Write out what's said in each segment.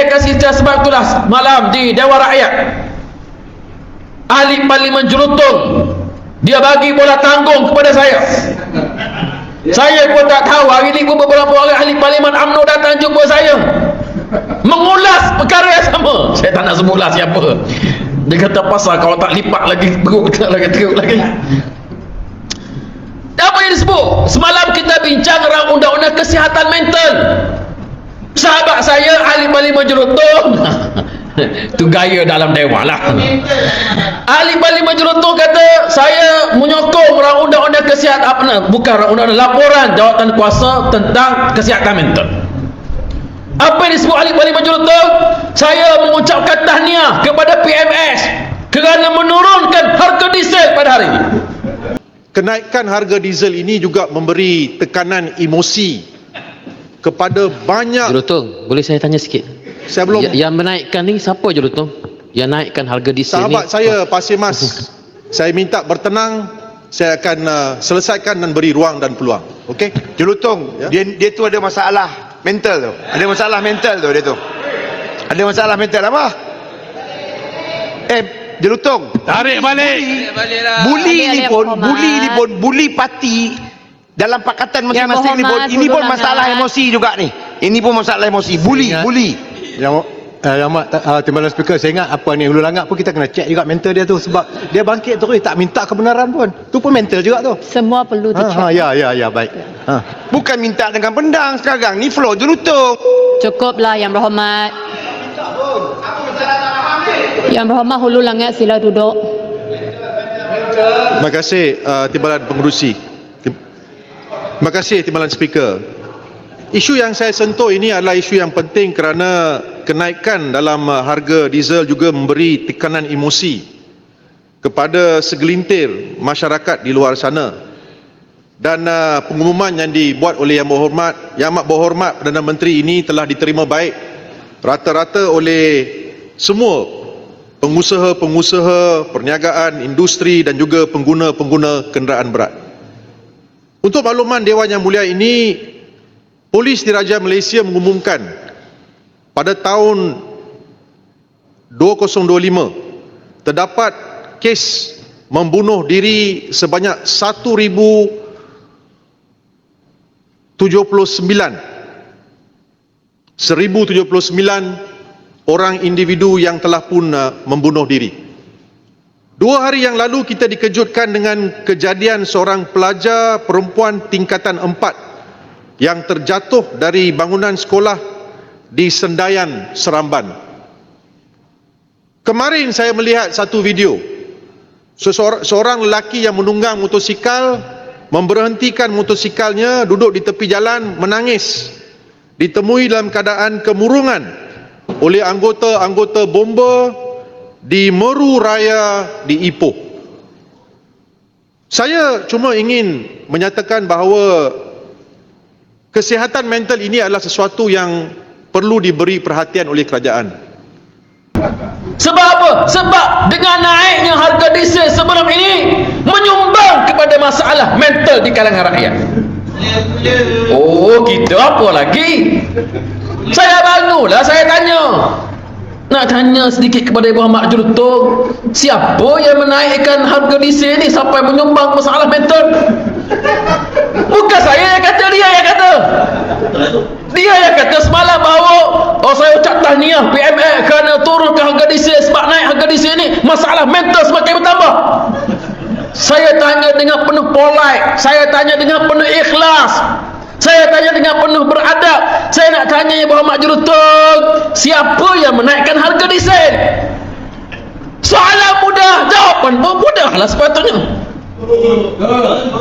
saya kasih sebab itulah malam di Dewan Rakyat ahli parlimen Jelutong dia bagi bola tanggung kepada saya. Saya pun tak tahu, hari ni pun beberapa orang ahli parlimen UMNO datang jumpa saya mengulas perkara yang sama. Saya tak nak sebutlah siapa. Dia kata pasal kalau tak lipat lagi teruk lagi. Apa yang disebut? Semalam kita bincang tentang undang-undang kesihatan mental. Sahabat saya ahli parlimen Jelutong tu gaya dalam dewan lah. Ahli parlimen Jelutong kata saya menyokong undang-undang kesihatan, bukan undang-undang, laporan jawatan kuasa tentang kesihatan mental. Apa yang disebut ahli parlimen Jelutong? Saya mengucapkan tahniah kepada PMS kerana menurunkan harga diesel pada hari ini. Kenaikan harga diesel ini juga memberi tekanan emosi kepada banyak. Jelutong, boleh saya tanya sikit? Saya belum. Yang menaikkan ni siapa Jelutong? Yang naikkan harga diesel Sahabat ni? saya Pasir Mas. Saya minta bertenang. Saya akan selesaikan dan beri ruang dan peluang. Okey? Jelutong, Ya? dia tu ada masalah mental tu. Ada masalah mental tu dia tu. Ada masalah mental apa? Jelutong, Tarik balik. buli ni pun buli parti dalam pakatan masing-masing ni pun, ini pun masalah emosi juga ni. Ini pun masalah emosi. Buli. Yang mak Timbalan Speaker, saya ingat apa ni Hulu Langak pun kita kena check juga mental dia tu, sebab dia bangkit terus tak minta kebenaran pun. Tu pun mental juga tu. Semua perlu dicek. Ya baik. Bukan minta dengan pedang sekarang ni, flow Jelutong. Cukuplah Yang Berhormat. Yang Berhormat Hulu Langit sila duduk. Terima kasih Timbalan Pengerusi. Terima kasih Timbalan Speaker. Isu yang saya sentuh ini adalah isu yang penting kerana kenaikan dalam harga diesel juga memberi tekanan emosi kepada segelintir masyarakat di luar sana. Dan pengumuman yang dibuat oleh Yang Amat Berhormat Perdana Menteri ini telah diterima baik rata-rata oleh semua pengusaha-pengusaha perniagaan, industri dan juga pengguna-pengguna kenderaan berat. Untuk makluman Dewan Yang Mulia ini, Polis Diraja Malaysia mengumumkan pada tahun 2025 terdapat kes membunuh diri sebanyak 1079 orang individu yang telah pun membunuh diri. 2 hari yang lalu kita dikejutkan dengan kejadian seorang pelajar perempuan tingkatan 4 yang terjatuh dari bangunan sekolah di Sendayan, Seramban. Kemarin saya melihat satu video. Seorang lelaki yang menunggang motosikal memberhentikan motosikalnya, duduk di tepi jalan menangis. Ditemui dalam keadaan kemurungan oleh anggota-anggota bomba di Meru Raya di Ipoh. Saya cuma ingin menyatakan bahawa kesihatan mental ini adalah sesuatu yang perlu diberi perhatian oleh kerajaan. Sebab apa? Sebab dengan naiknya harga diesel sebelum ini menyumbang kepada masalah mental di kalangan rakyat. Oh, kita apa lagi? Saya barulah saya tanya. Nak tanya sedikit kepada Ibu Ahmad Jelutong, siapa yang menaikkan harga diesel ni sampai menyumbang masalah mental? Bukan saya yang kata, dia yang kata. Dia yang kata semalam bahawa saya ucap tahniah PMS kerana turunkan harga diesel, sebab naik harga diesel ni masalah mental semakin bertambah. Saya tanya dengan penuh polite, saya tanya dengan penuh ikhlas, saya tanya dengan penuh beradab. Saya nak tanya Ibu Ahmad Jelutong, siapa yang menaikkan harga diesel? Soalan mudah, jawapan pun mudahlah sepatutnya.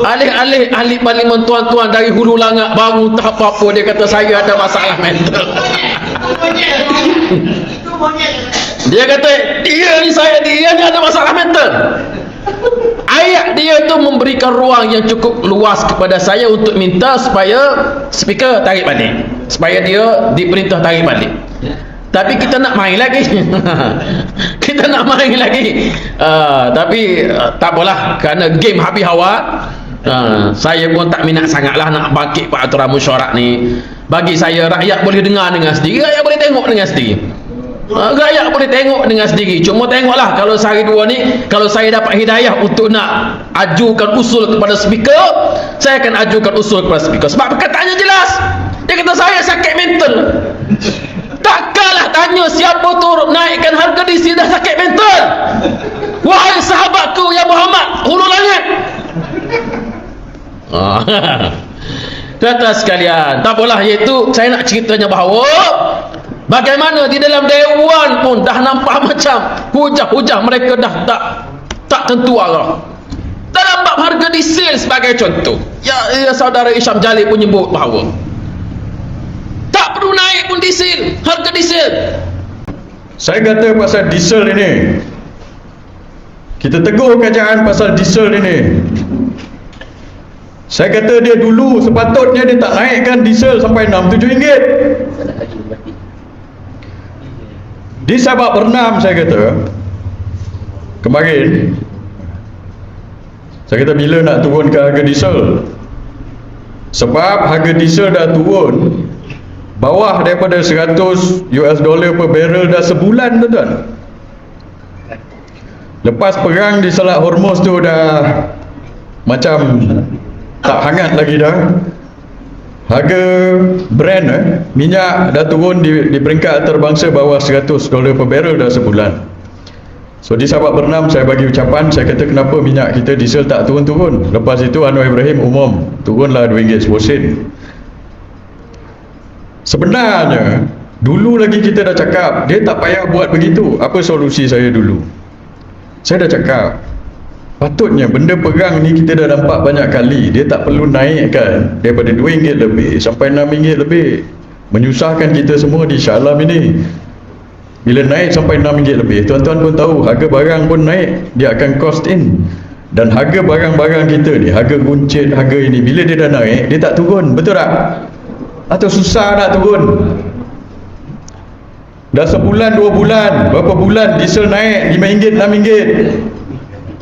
Alih-alih ahli parlimen tuan-tuan dari Hulu Langak baru tak apa-apa, dia kata saya ada masalah mental. Dia kata dia ni ada masalah mental. Ayat dia tu memberikan ruang yang cukup luas kepada saya untuk minta supaya speaker tarik balik, supaya dia diperintah tarik balik. Tapi kita nak main lagi. Kita nak main lagi. Tapi tak apalah, kerana game habis awal. Saya pun tak minat sangatlah nak bangkit peraturan mesyuarat ni. Bagi saya, rakyat boleh dengar dengan sendiri, rakyat boleh tengok dengan sendiri. Rakyat boleh tengok dengan sendiri. Cuma tengoklah, kalau sehari dua ni, kalau saya dapat hidayah untuk nak ajukan usul kepada speaker, saya akan ajukan usul kepada speaker. Sebab perkataannya jelas. Dia kata saya sakit mental. Takkanlah tanya siapa tu naikkan harga diesel dah sakit mental. Wahai sahabatku ya Muhammad, hulu langit. Kata sekalian, tak apalah, iaitu saya nak ceritanya bahawa bagaimana di dalam dewan pun dah nampak macam hujah-hujah mereka dah tak tentu arah. Dalam bab harga diesel sebagai contoh, ya saudara Isyam Jalil pun nyebut bahawa tak perlu naik pun diesel, harga diesel. Saya kata pasal diesel ini, kita tegur kerajaan pasal diesel ini. Saya kata dia dulu sepatutnya dia tak naikkan diesel sampai 6-7 ringgit. Di Sabak Bernam saya kata kemarin, saya kata bila nak turunkan harga diesel, sebab harga diesel dah turun bawah daripada 100 US dollar per barrel dah sebulan, tuan-tuan. Lepas perang di Selat Hormuz tu dah macam tak hangat lagi dah. Harga Brent minyak dah turun di peringkat antarabangsa bawah 100 dolar per barrel dah sebulan. So di Sabak Bernam saya bagi ucapan, saya kata kenapa minyak kita diesel tak turun-turun. Lepas itu Anwar Ibrahim umum turunlah RM2.10. Sebenarnya dulu lagi kita dah cakap dia tak payah buat begitu. Apa solusi saya dulu? Saya dah cakap patutnya benda perang ni kita dah nampak banyak kali, dia tak perlu naikkan daripada RM2 lebih sampai RM6 lebih, menyusahkan kita semua di Shah Alam ini. Bila naik sampai RM6 lebih, tuan-tuan pun tahu harga barang pun naik, dia akan cost in. Dan harga barang-barang kita ni, harga runcit, harga ini, bila dia dah naik, dia tak turun, betul tak? Atau susah nak turun. Dah sebulan, 2 bulan, berapa bulan diesel naik RM5, RM6.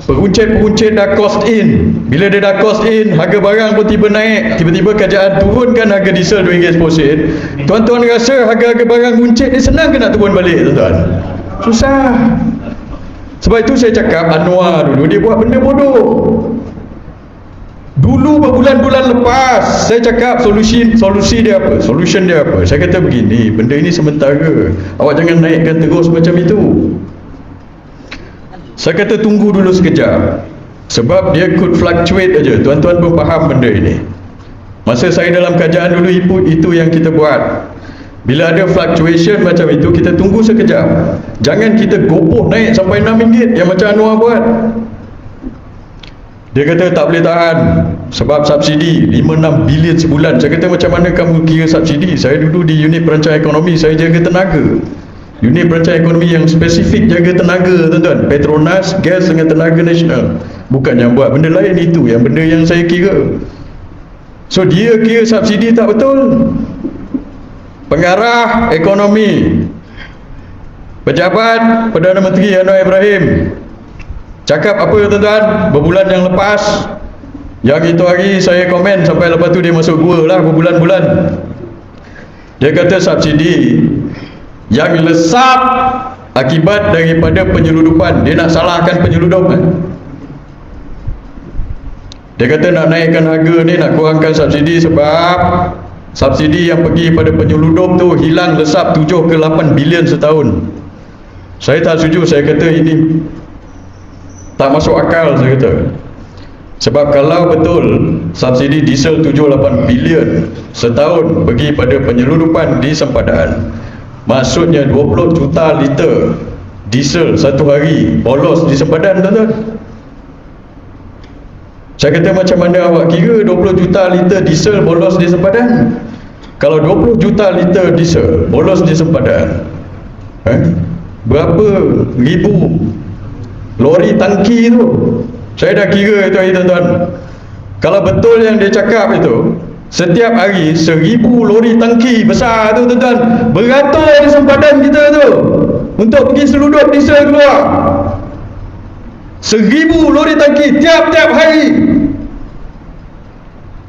Peruncit-peruncit dah cost in. Bila dia dah cost in, harga barang pun tiba naik. Tiba-tiba kerajaan turunkan harga diesel RM2.10. Tuan-tuan rasa harga-harga barang runcit ni senang ke nak turun balik, tuan-tuan? Susah. Sebab itu saya cakap Anwar dulu dia buat benda bodoh. Dulu berbulan-bulan lepas saya cakap solusi dia apa? Solution dia apa? Saya kata begini, benda ini sementara. Awak jangan naikkan terus macam itu. Saya kata tunggu dulu sekejap, sebab dia could fluctuate aja. Tuan-tuan pun faham benda ini. Masa saya dalam kajian dulu, itu yang kita buat. Bila ada fluctuation macam itu, kita tunggu sekejap. Jangan kita gopoh naik sampai RM6 yang macam Anwar buat. Dia kata tak boleh tahan sebab subsidi 5-6 bilion sebulan. Saya kata macam mana kamu kira subsidi? Saya dulu di unit perancang ekonomi, saya jaga tenaga. Unit perancang ekonomi yang spesifik jaga tenaga, tuan-tuan. Petronas, gas dengan tenaga nasional. Bukan yang buat benda lain, itu yang benda yang saya kira. So dia kira subsidi tak betul. Pengarah ekonomi, pejabat Perdana Menteri Anwar Ibrahim cakap apa, tuan-tuan, berbulan yang lepas. Yang itu hari saya komen sampai lepas tu dia masuk gua lah berbulan-bulan. Dia kata subsidi yang lesap akibat daripada penyeludupan. Dia nak salahkan penyeludup. Dia kata nak naikkan harga ni, nak kurangkan subsidi sebab subsidi yang pergi pada penyeludup tu hilang lesap 7 ke 8 bilion setahun. Saya tak setuju. Saya kata ini tak masuk akal, saya kata. Sebab kalau betul subsidi diesel 7-8 bilion setahun pergi pada penyeludupan di sempadan, maksudnya 20 juta liter diesel satu hari bolos di sempadan, tuan-tuan. Saya kata macam mana awak kira 20 juta liter diesel bolos di sempadan? Kalau 20 juta liter diesel bolos di sempadan, berapa ribu lori tangki tu? Saya dah kira itu hari, tuan-tuan. Kalau betul yang dia cakap itu, setiap hari 1000 lori tangki besar tu, tuan-tuan, beratur di sempadan kita tu untuk pergi seludup diesel keluar. 1000 lori tangki tiap-tiap hari.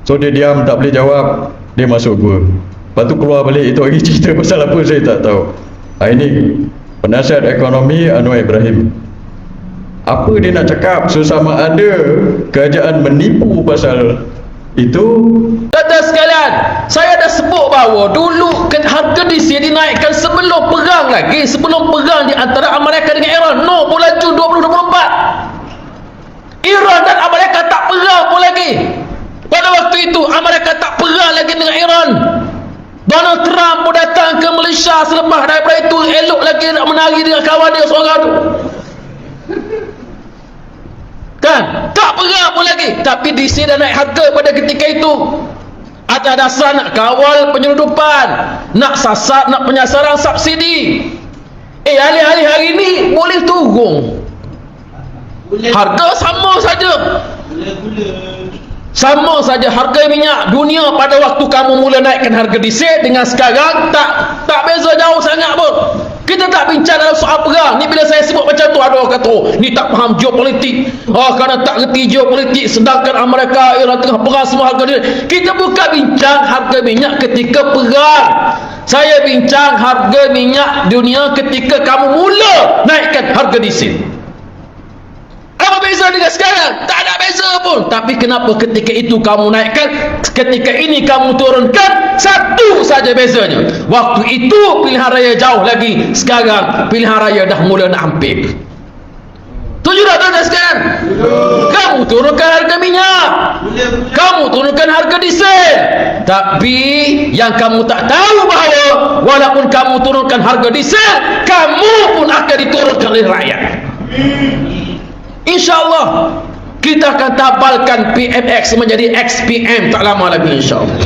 So dia diam, tak boleh jawab. Dia masuk gua. Lepas tu keluar balik, itu lagi cerita pasal apa saya tak tahu. Ini penasihat ekonomi Anwar Ibrahim. Apa dia nak cakap sesama ada kerajaan menipu pasal itu? Tuan-tuan sekalian, saya dah sebut bahawa dulu harga diesel dinaikkan sebelum perang lagi, sebelum perang di antara Amerika dengan Iran. No, bulan Jun 2024. Iran dan Amerika tak perang pun lagi. Pada waktu itu Amerika tak perang lagi dengan Iran. Donald Trump pun datang ke Malaysia selepas daripada itu, elok lagi nak menari dengan kawan dia seorang tu. Kan? Tak perang pun lagi. Tapi diesel dah naik harga pada ketika itu. Atas dasar nak kawal penyeludupan, nak sasar, nak penyasaran subsidi. Alih-alih hari ini boleh turun. Harga sama saja. Sama saja harga minyak dunia pada waktu kamu mula naikkan harga diesel dengan sekarang tak beza jauh sangat pun. Kita tak bincang dalam soal perang. Ni bila saya sebut macam tu, ada orang kata, oh, ni tak faham geopolitik. Kerana tak reti geopolitik, sedangkan Amerika, Iran tengah perang semua harga dia. Kita bukan bincang harga minyak ketika perang. Saya bincang harga minyak dunia ketika kamu mula naikkan harga diesel. Apa beza dengan sekarang? Tak ada beza pun. Tapi kenapa ketika itu kamu naikkan, ketika ini kamu turunkan? Satu saja bezanya. Waktu itu pilihan raya jauh lagi, sekarang pilihan raya dah mula nak hampir. Setuju tak tuan-tuan sekalian? Kamu turunkan harga minyak, kamu turunkan harga diesel, tapi yang kamu tak tahu bahawa walaupun kamu turunkan harga diesel, kamu pun akan diturunkan oleh rakyat. InsyaAllah kita akan tabalkan PMX menjadi XPM tak lama lagi, insyaAllah.